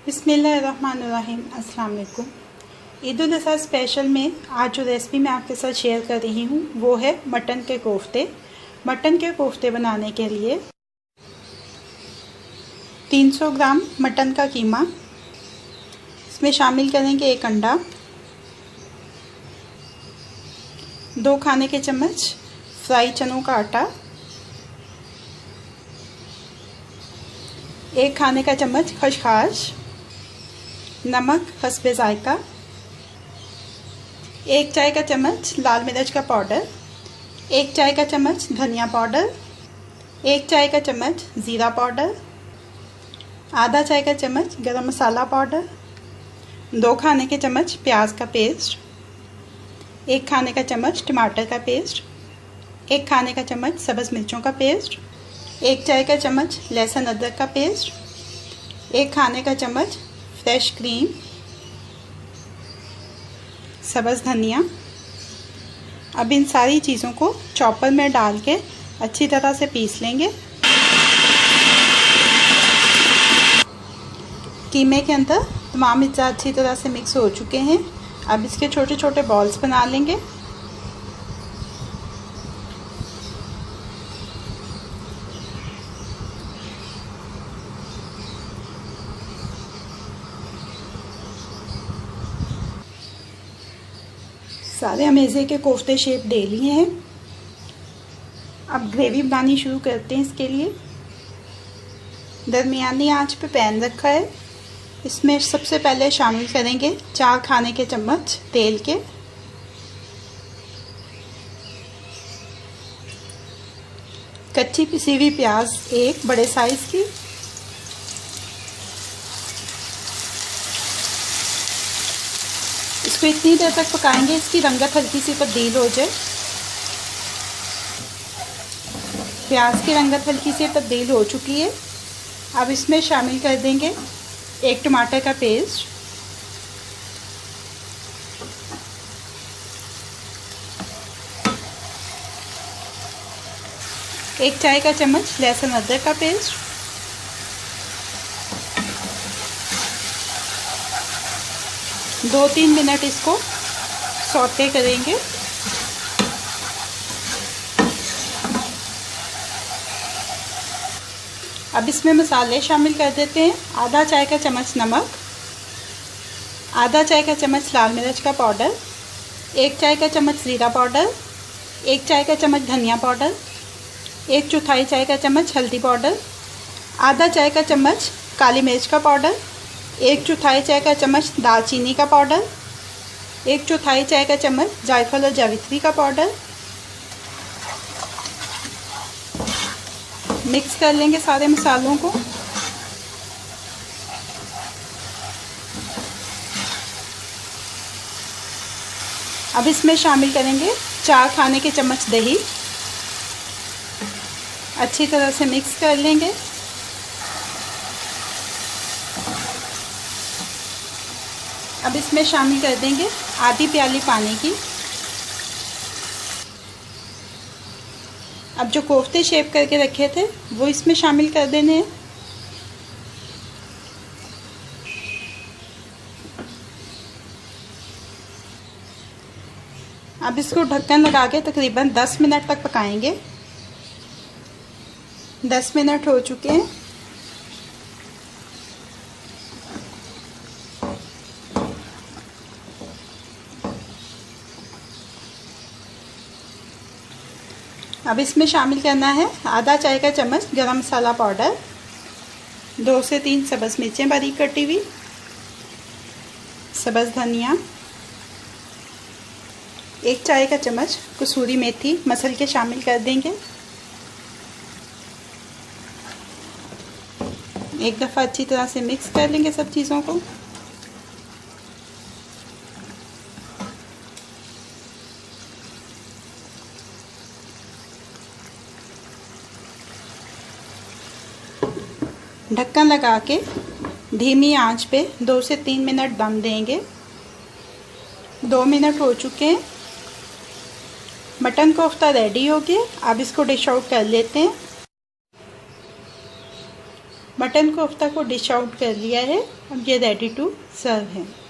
बिस्मिल्लाहिर्रहमानिर्रहीम। अस्सलाम वालेकुम। ईद उल अज़हा स्पेशल में आज जो रेसिपी मैं आपके साथ शेयर कर रही हूँ वो है मटन के कोफ्ते। मटन के कोफ्ते बनाने के लिए 300 ग्राम मटन का कीमा, इसमें शामिल करेंगे 1 अंडा, 2 खाने के चम्मच फ्राई चनों का आटा, 1 खाने का चम्मच खसखस, नमक हस्बे जायका, 1 चाय का चम्मच लाल मिर्च का पाउडर, 1 चाय का चम्मच धनिया पाउडर, 1 चाय का चम्मच ज़ीरा पाउडर, आधा चाय का चम्मच गरम मसाला पाउडर, 2 खाने के चम्मच प्याज का पेस्ट, 1 खाने का चम्मच टमाटर का पेस्ट, 1 खाने का चम्मच सब्ज़ मिर्चों का पेस्ट, 1 चाय का चम्मच लहसुन अदरक का पेस्ट, 1 खाने का चम्मच फ्रेश क्रीम, सब्ज़ धनिया। अब इन सारी चीज़ों को चॉपर में डाल के अच्छी तरह से पीस लेंगे। कीमे के अंदर तमाम हिस्सा अच्छी तरह से मिक्स हो चुके हैं। अब इसके छोटे छोटे बॉल्स बना लेंगे। सारे अमेज़े के कोफ्ते शेप दे लिए हैं। अब ग्रेवी बनानी शुरू करते हैं। इसके लिए दरमियानी आंच पे पैन रखा है। इसमें सबसे पहले शामिल करेंगे 4 खाने के चम्मच तेल के, कच्ची पिसी हुई प्याज 1 बड़े साइज़ की, इसको इतनी देर तक पकाएंगे इसकी रंगत हल्की सी तब्दील हो जाए। प्याज की रंगत हल्की सी तब्दील हो चुकी है। अब इसमें शामिल कर देंगे 1 टमाटर का पेस्ट, एक चाय का चम्मच लहसुन अदरक का पेस्ट, 2-3 मिनट इसको सौते करेंगे। अब इसमें मसाले शामिल कर देते हैं। आधा चाय का चम्मच नमक, आधा चाय का चम्मच लाल मिर्च का पाउडर, 1 चाय का चम्मच ज़ीरा पाउडर, 1 चाय का चम्मच धनिया पाउडर, 1/4 चाय का चम्मच हल्दी पाउडर, आधा चाय का चम्मच काली मिर्च का पाउडर, 1/4 चाय का चम्मच दालचीनी का पाउडर, 1/4 चाय का चम्मच जायफल और जावित्री का पाउडर। मिक्स कर लेंगे सारे मसालों को। अब इसमें शामिल करेंगे 4 खाने के चम्मच दही, अच्छी तरह से मिक्स कर लेंगे। अब इसमें शामिल कर देंगे आधी प्याली पानी की। अब जो कोफ्ते शेप करके रखे थे वो इसमें शामिल कर देने हैं। अब इसको ढक्कन लगा के तकरीबन 10 मिनट तक पकाएंगे। 10 मिनट हो चुके हैं। अब इसमें शामिल करना है आधा चाय का चम्मच गरम मसाला पाउडर, 2 से 3 सब्ज़ मिर्चें बारीक कटी हुई, सब्ज़ धनिया, 1 चाय का चम्मच कसूरी मेथी मसल के शामिल कर देंगे। एक दफ़ा अच्छी तरह से मिक्स कर लेंगे सब चीज़ों को। ढक्कन लगा के धीमी आंच पे 2 से 3 मिनट दम देंगे। 2 मिनट हो चुके हैं। मटन कोफ्ता रेडी हो गया। अब इसको डिश आउट कर लेते हैं। मटन कोफ्ता को डिश आउट कर लिया है। अब ये रेडी टू सर्व है।